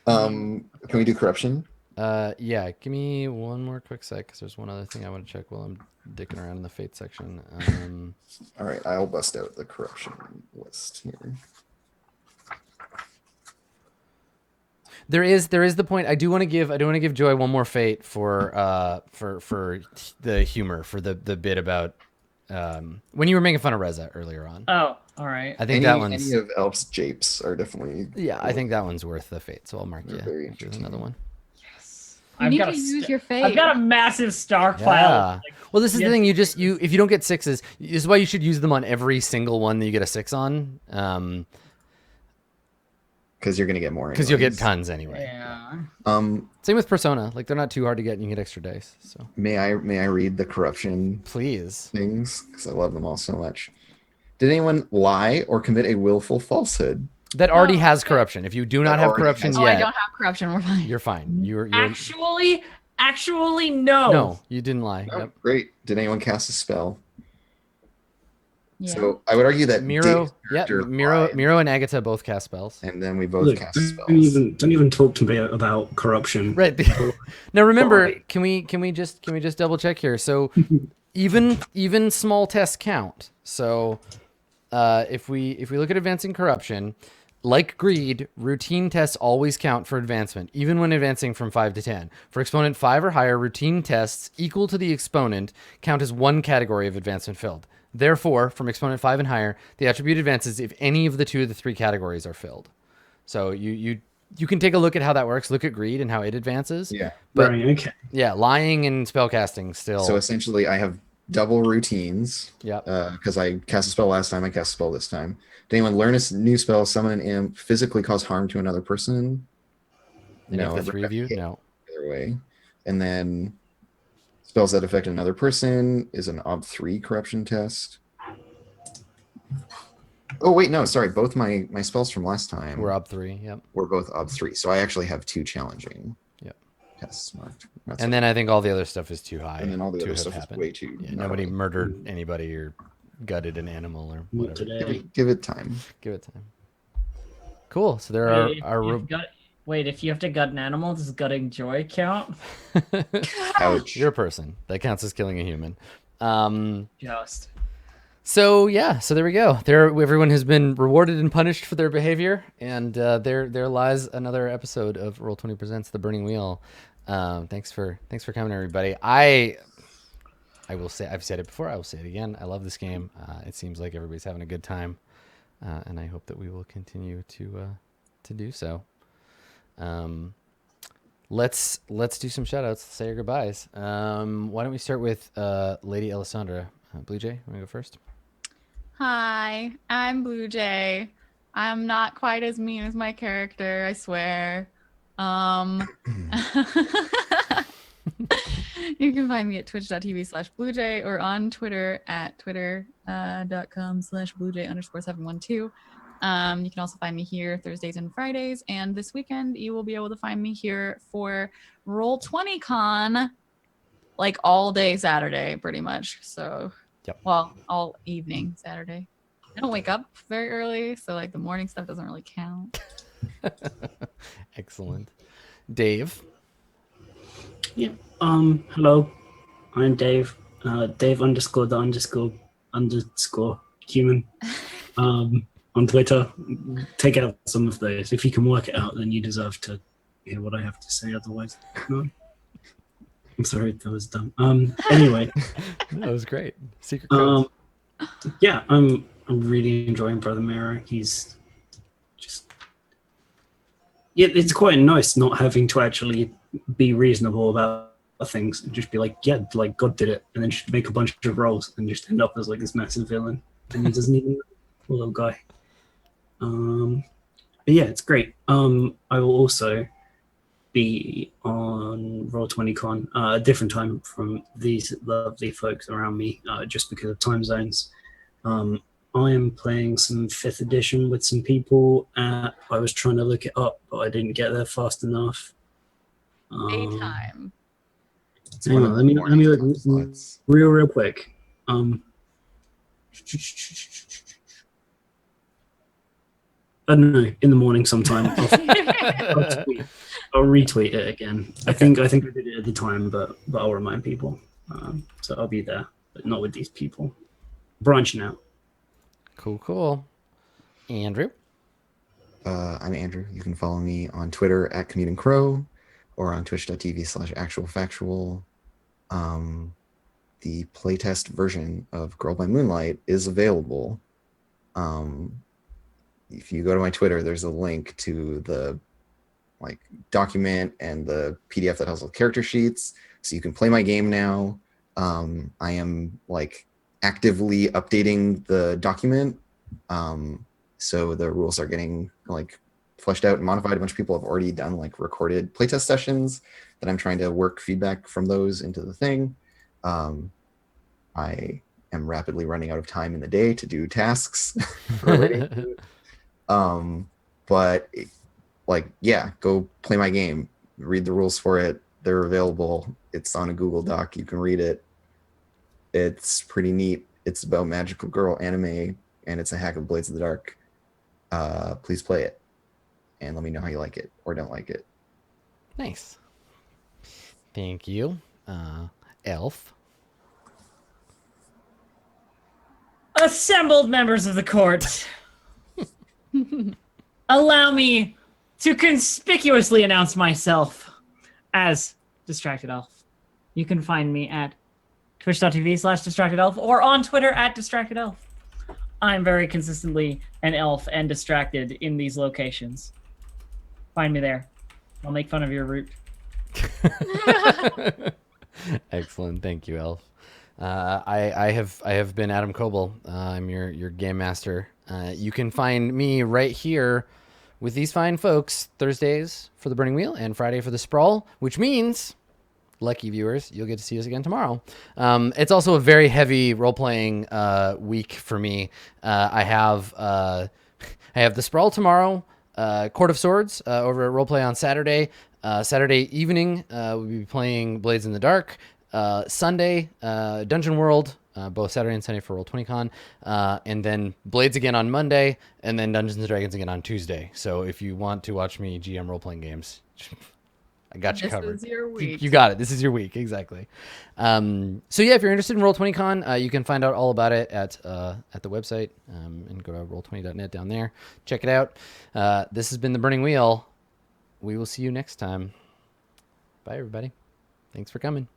Can we do corruption? Yeah, give me one more quick sec because there's one other thing I want to check while I'm dicking around in the fate section. All right, I'll bust out the corruption list here. There is the point. I do want to give Joy one more fate for the humor for the bit about when you were making fun of Reza earlier on. Oh, all right. I think that one's any of Elf's japes are definitely yeah. I think that one's worth the fate. So I'll mark you. They're very Here's interesting. another one. You need to use your fate. I've got a massive stockpile. Yeah. Well, this is the yes, thing. If you don't get 6s, this is why you should use them on every single one that you get a 6 on. because you're gonna get more. Because you'll get anyways. tons anyway. Yeah. Same with Persona. Like they're not too hard to get, and you get extra dice. So May I read the corruption please. things because I love them all so much. Did anyone lie or commit a willful falsehood? That already has corruption. If you do not That have already corruption has- Oh, I yet, don't have corruption. We're fine. you're fine. You're Actually, no. no, you didn't lie. Oh, Yep. great. Did anyone cast a spell? Yeah. So I would argue that Miro, Dave's yeah, character Miro, lied, Miro and Agatha both cast spells. and then we both Look, cast spells. don't even talk to me about corruption. Right. Now remember, Sorry. can we just double check here? So even small tests count. So if we look at advancing corruption, like greed, routine tests always count for advancement, even when advancing from 5 to 10. For exponent 5 or higher, routine tests equal to the exponent count as one category of advancement filled. Therefore, from exponent 5 and higher, the attribute advances if any of the 2 of the 3 categories are filled. So you can take a look at how that works. Look at greed and how it advances. Yeah. But Right, okay. yeah, lying and spellcasting still. So essentially, I have double routines. Yep. Because I cast a spell last time, I cast a spell this time. Did anyone learn a new spell, summon an imp, physically cause harm to another person? Any of the 3 of you? hit No. Either way. And then spells that affect another person is an ob 3 corruption test. Oh wait, no, sorry. Both my spells from last time We're up 3. Yep. were both ob 3. So I actually have 2 challenging Yep. tests marked. That's And then I think all the other stuff is too high. and then all the to other have stuff happened. is way too. Yeah, nobody murdered anybody or gutted an animal or Not whatever. today. Give it time. Give it time. Cool. So there are Wait, if you have to gut an animal, does gutting Joy count? Ouch. You're a person. That counts as killing a human. Just. So yeah, so there we go. There, everyone has been rewarded and punished for their behavior, and there lies another episode of Roll20 Presents The Burning Wheel. Thanks for coming, everybody. I will say, I've said it before, I will say it again. I love this game. It seems like everybody's having a good time, and I hope that we will continue to do so. Let's do some shout outs. Say your goodbyes. Why don't we start with Lady Alessandra? Blue Jay, want to go first? Hi, I'm Blue Jay. I'm not quite as mean as my character, I swear. You can find me at twitch.tv/bluejay or on Twitter at twitter.com/bluejay_712. You can also find me here Thursdays and Fridays. And this weekend, you will be able to find me here for Roll20 Con, like all day Saturday, pretty much. So, Yep. well, all evening Saturday. I don't wake up very early, so like the morning stuff doesn't really count. Excellent. Dave. Yeah. Hello. I'm Dave. Dave _the__human. On Twitter. Take out some of those. If you can work it out, then you deserve to hear what I have to say. Otherwise, no. I'm sorry, that was dumb. Anyway. That was great. Secret codes. Yeah, I'm really enjoying Brother Mirror. He's just, yeah, it's quite nice not having to actually be reasonable about things and just be like, yeah, like God did it, and then just make a bunch of rolls and just end up as like this massive villain, and he doesn't even know. Poor little guy. But yeah, it's great. I will also be on Roll20 Con a different time from these lovely folks around me, just because of time zones. I am playing some 5th edition with some people. I was trying to look it up, but I didn't get there fast enough. Daytime. It's Hang one on, of let the me morning look slots. real quick. I don't know, in the morning sometime. I'll retweet it again. I think I did it at the time, but I'll remind people. So I'll be there, but not with these people. Branching out. Cool. Andrew. I'm Andrew. You can follow me on Twitter at Commuting Crow or on twitch.tv/actualfactual. The playtest version of Girl by Moonlight is available. If you go to my Twitter, there's a link to the document and the PDF that has all the character sheets, so you can play my game now. I am actively updating the document, so the rules are getting fleshed out and modified. A bunch of people have already done recorded playtest sessions that I'm trying to work feedback from those into the thing. I am rapidly running out of time in the day to do tasks relating to it. But yeah, go play my game, read the rules for it. They're available. It's on a Google Doc. You can read it. It's pretty neat. It's about magical girl anime, and it's a hack of Blades of the Dark. Please play it and let me know how you like it or don't like it. Nice. Thank you. Elf. Assembled members of the court, allow me to conspicuously announce myself as Distracted Elf. You can find me at twitch.tv/DistractedElf or on Twitter at DistractedElf. I'm very consistently an elf and distracted in these locations. Find me there. I'll make fun of your route. Excellent. Thank you, Elf. I have been Adam Coble. I'm your game master. You can find me right here with these fine folks Thursdays for the Burning Wheel and Friday for the Sprawl, which means, lucky viewers, you'll get to see us again tomorrow. It's also a very heavy role-playing week for me. I have the Sprawl tomorrow, Court of Swords over at Roleplay on Saturday. Saturday evening, we'll be playing Blades in the Dark. Sunday, Dungeon World, both Saturday and Sunday for Roll20 Con, and then Blades again on Monday, and then Dungeons and Dragons again on Tuesday. So if you want to watch me GM role-playing games, I got you covered. This is your week. You got it. This is your week, exactly. So yeah, if you're interested in Roll20 Con, you can find out all about it at the website, and go to roll20.net down there. Check it out. This has been the Burning Wheel. We will see you next time. Bye, everybody. Thanks for coming.